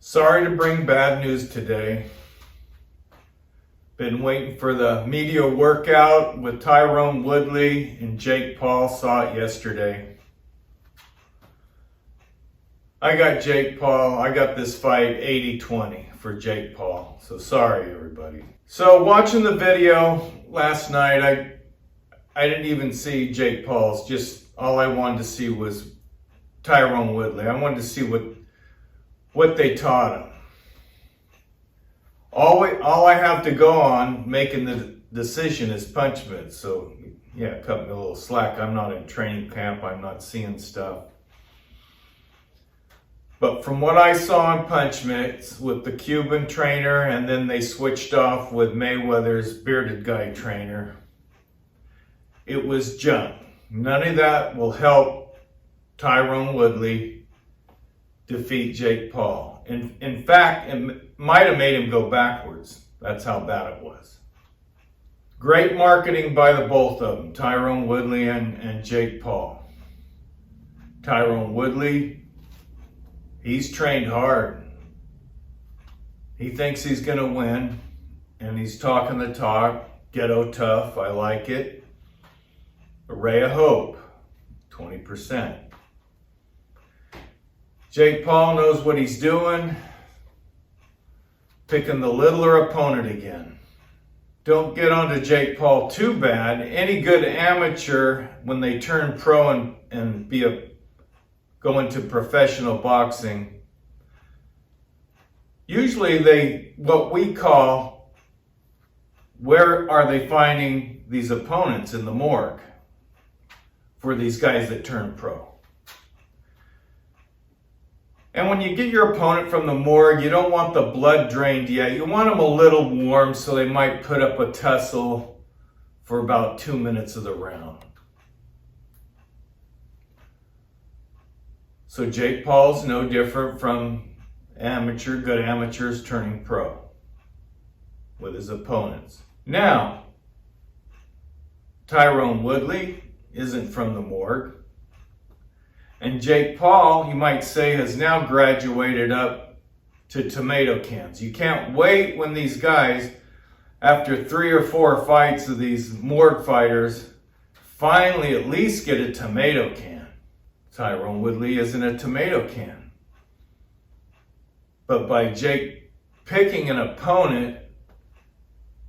Sorry to bring bad news today. Been waiting for the media workout with Tyron Woodley and Jake Paul. Saw it yesterday. I got Jake Paul. I got this fight 80-20 for Jake Paul. So sorry, everybody. So watching the video last night, I didn't even see Jake Paul's. Just all I wanted to see was Tyron Woodley. I wanted to see what they taught him. All I have to go on making the decision is punch mitts. So yeah, cut me a little slack. I'm not in training camp. I'm not seeing stuff. But from what I saw in punch mitts with the Cuban trainer, and then they switched off with Mayweather's bearded guy trainer, it was junk. None of that will help Tyron Woodley defeat Jake Paul. In fact, it might have made him go backwards. That's how bad it was. Great marketing by the both of them, Tyron Woodley and Jake Paul. Tyron Woodley, he's trained hard. He thinks he's going to win, and he's talking the talk. Ghetto tough, I like it. A ray of hope, 20%. Jake Paul knows what he's doing, picking the littler opponent again. Don't get onto Jake Paul too bad. Any good amateur, when they turn pro and go into professional boxing, usually what we call, where are they finding these opponents in the morgue for these guys that turn pro? And when you get your opponent from the morgue, you don't want the blood drained yet. You want them a little warm, so they might put up a tussle for about 2 minutes of the round. So Jake Paul's no different from good amateurs turning pro with his opponents. Now, Tyron Woodley isn't from the morgue. And Jake Paul, you might say, has now graduated up to tomato cans. You can't wait when these guys, after 3 or 4 fights of these morgue fighters, finally at least get a tomato can. Tyron Woodley isn't a tomato can. But by Jake picking an opponent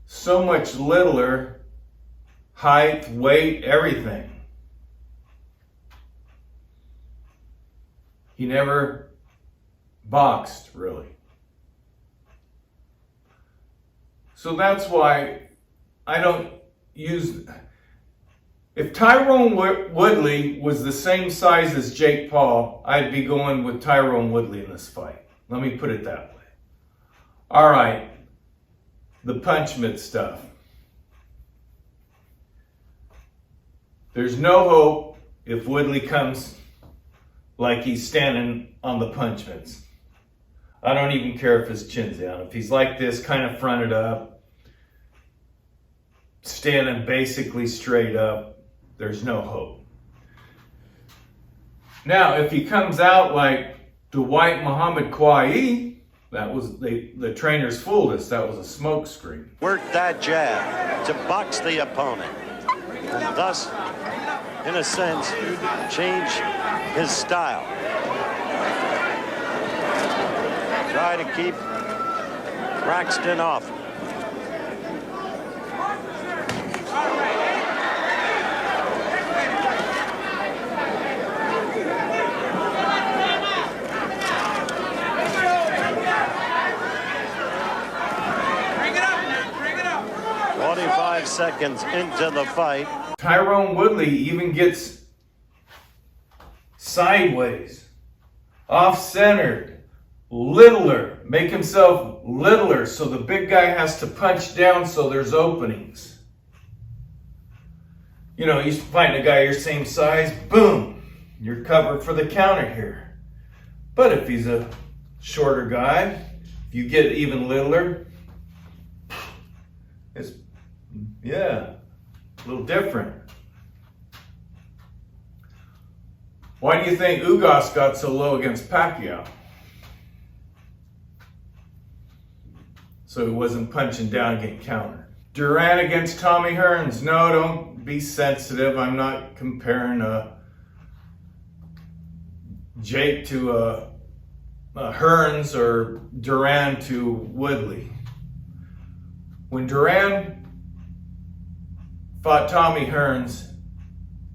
so much littler, height, weight, everything, he never boxed, really. So that's why I don't use... If Tyron Woodley was the same size as Jake Paul, I'd be going with Tyron Woodley in this fight. Let me put it that way. All right, the punch mitt stuff. There's no hope if Woodley comes like he's standing on the punch mitts. I don't even care if his chin's down. If he's like this, kind of fronted up, standing basically straight up, there's no hope. Now, if he comes out like Dwight Muhammad Kwai, that was the trainers fooled us. That was a smoke screen. Work that jab to box the opponent, and thus, in a sense, change his style. Try to keep Braxton off. Bring it up. 25 seconds into the fight. Tyron Woodley even gets sideways, off-centered, littler, make himself littler so the big guy has to punch down so there's openings. You know, you find a guy your same size, boom, you're covered for the counter here. But if he's a shorter guy, if you get even littler, it's, yeah, a little different. Why do you think Ugas got so low against Pacquiao? so he wasn't punching down and getting countered. Duran against Tommy Hearns. No, don't be sensitive. I'm not comparing Jake to Hearns or Duran to Woodley. When Duran fought Tommy Hearns,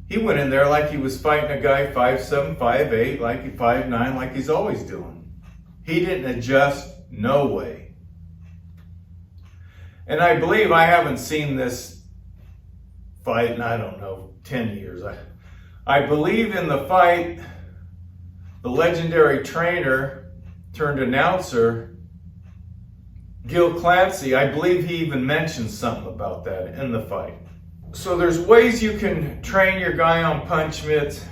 he went in there like he was fighting a guy 5'7", 5'8", like 5'9", like he's always doing. He didn't adjust, no way. And I believe, I haven't seen this fight in, I don't know, 10 years. I believe in the fight, the legendary trainer turned announcer, Gil Clancy, I believe he even mentioned something about that in the fight. So there's ways you can train your guy on punch mitts.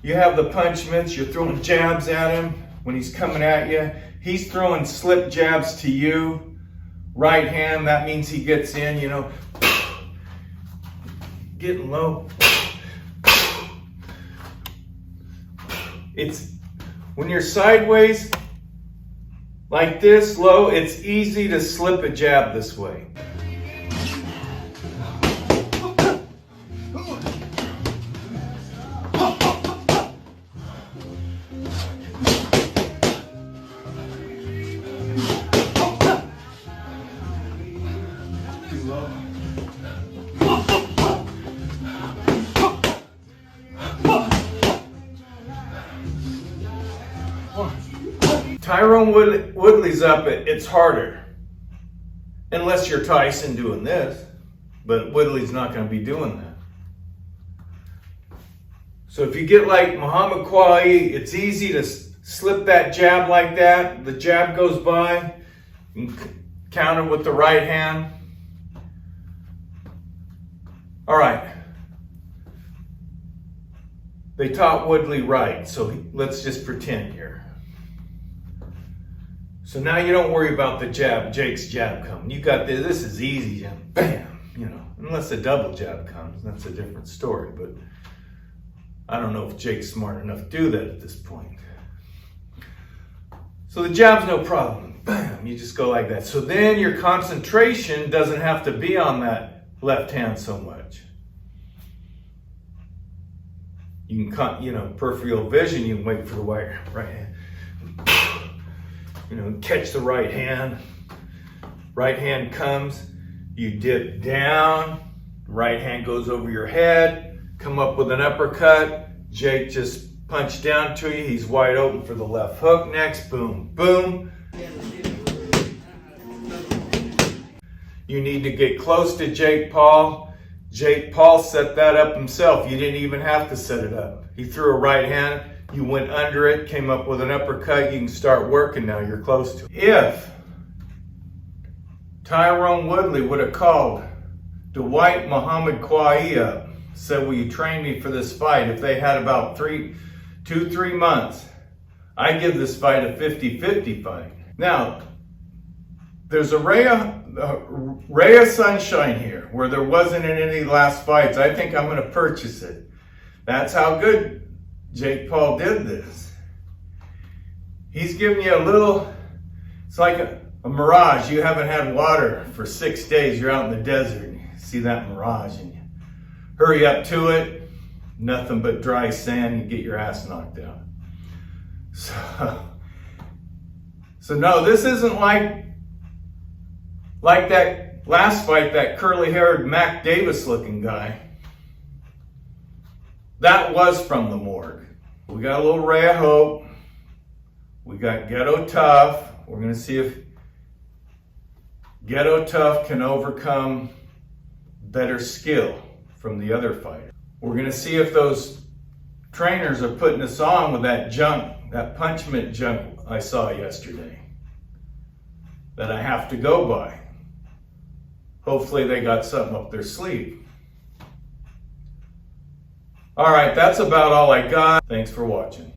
You have the punch mitts, you're throwing jabs at him when he's coming at you. He's throwing slip jabs to you. Right hand, that means he gets in, you know, getting low. It's, when you're sideways, like this, low, it's easy to slip a jab this way. Tyron Woodley's up, it's harder. Unless you're Tyson doing this. But Woodley's not going to be doing that. So if you get like Muhammad Kwai, it's easy to slip that jab like that. The jab goes by. You can counter with the right hand. All right. They taught Woodley right, so let's just pretend here. So now you don't worry about the jab, Jake's jab coming. You got this, this is easy, jab, bam, you know. Unless a double jab comes, that's a different story. But I don't know if Jake's smart enough to do that at this point. So the jab's no problem, bam, you just go like that. So then your concentration doesn't have to be on that left hand so much. You can, you know, peripheral vision, you can wait for the right hand. You know, catch the right hand. Right hand comes, you dip down, right hand goes over your head, come up with an uppercut. Jake just punched down to you, he's wide open for the left hook next, boom, boom. You need to get close to Jake Paul. Jake Paul set that up himself. You didn't even have to set it up. He threw a right hand. You went under it, came up with an uppercut, you can start working now, you're close to it. If Tyron Woodley would have called Dwight Muhammad Kwai up, said, will you train me for this fight? If they had about 3 months, I give this fight a 50-50 fight. Now, there's a ray of sunshine here, where there wasn't in any last fights. I think I'm gonna purchase it. That's how good Jake Paul did this. He's giving you a little, it's like a mirage. You haven't had water for 6 days. You're out in the desert and you see that mirage and you hurry up to it. Nothing but dry sand. You get your ass knocked out. So no, this isn't like that last fight, that curly-haired Mac Davis looking guy. That was from the morgue. We got a little ray of hope. We got Ghetto Tough. We're going to see if Ghetto Tough can overcome better skill from the other fighter. We're going to see if those trainers are putting us on with that junk, that punch mitt junk I saw yesterday that I have to go by. Hopefully they got something up their sleeve. All right, that's about all I got. Thanks for watching.